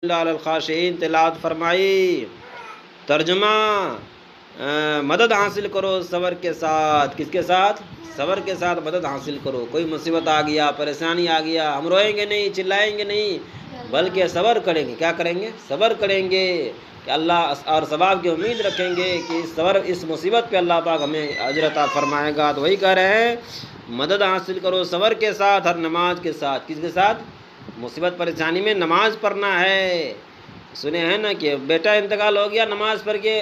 علی الخاشعین تلاوت فرمائی۔ ترجمہ مدد حاصل کرو صبر کے ساتھ۔ کس کے ساتھ؟ صبر کے ساتھ مدد حاصل کرو۔ کوئی مصیبت آ گیا، پریشانی آ گیا، ہم روئیں گے نہیں، چلائیں گے نہیں، بلکہ صبر کریں گے۔ کیا کریں گے؟ صبر کریں گے کہ اللہ اور ثواب کی امید رکھیں گے کہ اس مصیبت پہ اللہ پاک ہمیں اجر عطا فرمائے گا۔ تو وہی کہہ رہے ہیں مدد حاصل کرو صبر کے ساتھ اور نماز کے ساتھ۔ کس کے ساتھ؟ مصیبت پریشانی میں نماز پڑھنا ہے۔ سنے ہیں نا کہ بیٹا انتقال ہو گیا، نماز پڑھ کے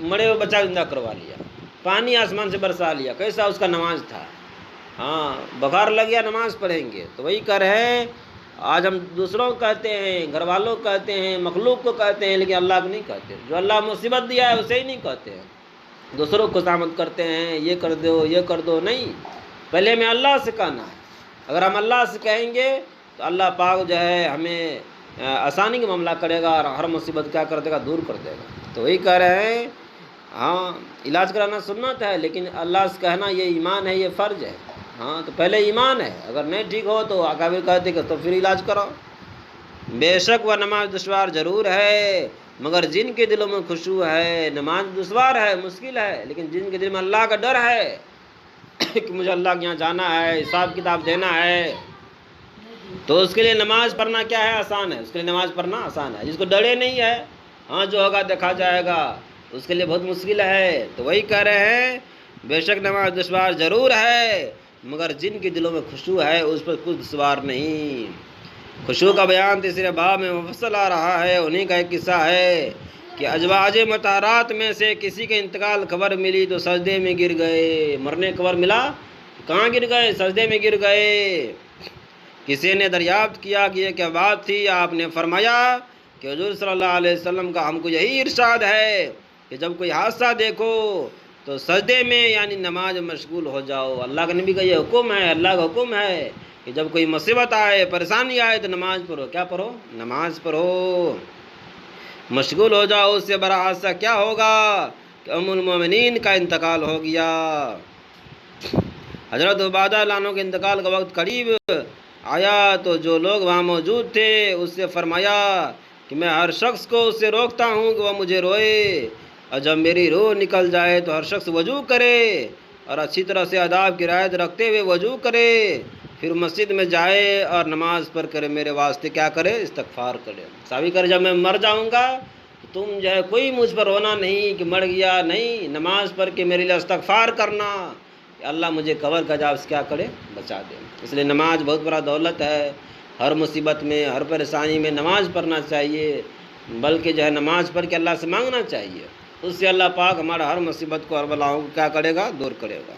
مرے ہوئے بچہ زندہ کروا لیا، پانی آسمان سے برسا لیا، کیسا اس کا نماز تھا؟ ہاں، بخار لگ گیا، نماز پڑھیں گے۔ تو وہی کر رہے ہیں آج ہم دوسروں کو کہتے ہیں، گھر والوں کو کہتے ہیں، مخلوق کو کہتے ہیں، لیکن اللہ کو نہیں کہتے۔ جو اللہ مصیبت دیا ہے اسے ہی نہیں کہتے ہیں، دوسروں کو خوشامد کرتے ہیں، یہ کر دو، یہ کر دو۔ نہیں، پہلے ہمیں اللہ سے کہنا ہے۔ اگر ہم اللہ سے کہیں گے تو اللہ پاک جو ہے ہمیں آسانی کا معاملہ کرے گا اور ہر مصیبت کیا کر دے گا؟ دور کر دے گا۔ تو وہی کہہ رہے ہیں ہاں، علاج کرانا سنت ہے، لیکن اللہ سے کہنا یہ ایمان ہے، یہ فرض ہے۔ ہاں، تو پہلے ایمان ہے، اگر نہیں ٹھیک ہو تو اکابر کہتے کہ تو پھر علاج کرو۔ بے شک وہ نماز دشوار ضرور ہے، مگر جن کے دلوں میں خشوع ہے۔ نماز دشوار ہے، مشکل ہے، لیکن جن کے دل میں اللہ کا ڈر ہے کہ مجھے اللہ کے یہاں جانا ہے، حساب کتاب دینا ہے، تو اس کے لیے نماز پڑھنا کیا ہے؟ آسان ہے۔ اس کے لیے نماز پڑھنا آسان ہے۔ جس کو ڈرے نہیں ہے، ہاں جو ہوگا دیکھا جائے گا، اس کے لیے بہت مشکل ہے۔ تو وہی کہہ رہے ہیں بے شک نماز دشوار ضرور ہے، مگر جن کے دلوں میں خشوع ہے اس پر کچھ دشوار نہیں۔ خشوع کا بیان تیسرے باب میں مفصل آ رہا ہے۔ انہی کا ایک قصہ ہے کہ ازواج مطہرات میں سے کسی کے انتقال خبر ملی تو سجدے میں گر گئے۔ مرنے خبر ملا، کہاں گر گئے؟ سجدے میں گر گئے۔ کسی نے دریافت کیا کہ یہ کیا بات تھی؟ آپ نے فرمایا کہ حضور صلی اللہ علیہ وسلم کا ہم کو یہی ارشاد ہے کہ جب کوئی حادثہ دیکھو تو سجدے میں یعنی نماز مشغول ہو جاؤ۔ اللہ کے نبی کا یہ حکم ہے، اللہ کا حکم ہے کہ جب کوئی مصیبت آئے، پریشانی آئے تو نماز پڑھو۔ کیا پڑھو؟ نماز پڑھو، مشغول ہو جاؤ۔ اس سے بڑا حادثہ کیا ہوگا کہ ام المومنین کا انتقال ہو گیا۔ حضرت عبادہ اللہ عنہ کے انتقال کا وقت قریب آیا تو جو لوگ وہاں موجود تھے اس سے فرمایا کہ میں ہر شخص کو اس سے روکتا ہوں کہ وہ مجھے روئے، اور جب میری روح نکل جائے تو ہر شخص وضو کرے اور اچھی طرح سے آداب کی رعایت رکھتے ہوئے وضو کرے، پھر مسجد میں جائے اور نماز پڑھ کر میرے واسطے کیا کرے؟ استغفار کرے۔ صحابی کرے جب میں مر جاؤں گا تو تم جو ہے کوئی مجھ پر رونا نہیں کہ مر گیا، نہیں، نماز پڑھ کے میرے لیے استغفار کرنا کہ اللہ مجھے قبر کا عذاب سے کیا کرے؟ بچا دے۔ اس لیے نماز بہت بڑا دولت ہے۔ ہر مصیبت میں، ہر پریشانی میں نماز پڑھنا چاہیے، بلکہ جو ہے نماز پڑھ کے اللہ سے مانگنا چاہیے۔ اس سے اللہ پاک ہمارا ہر مصیبت کو، ہر بلاؤں کو کیا کرے گا؟ دور کرے گا۔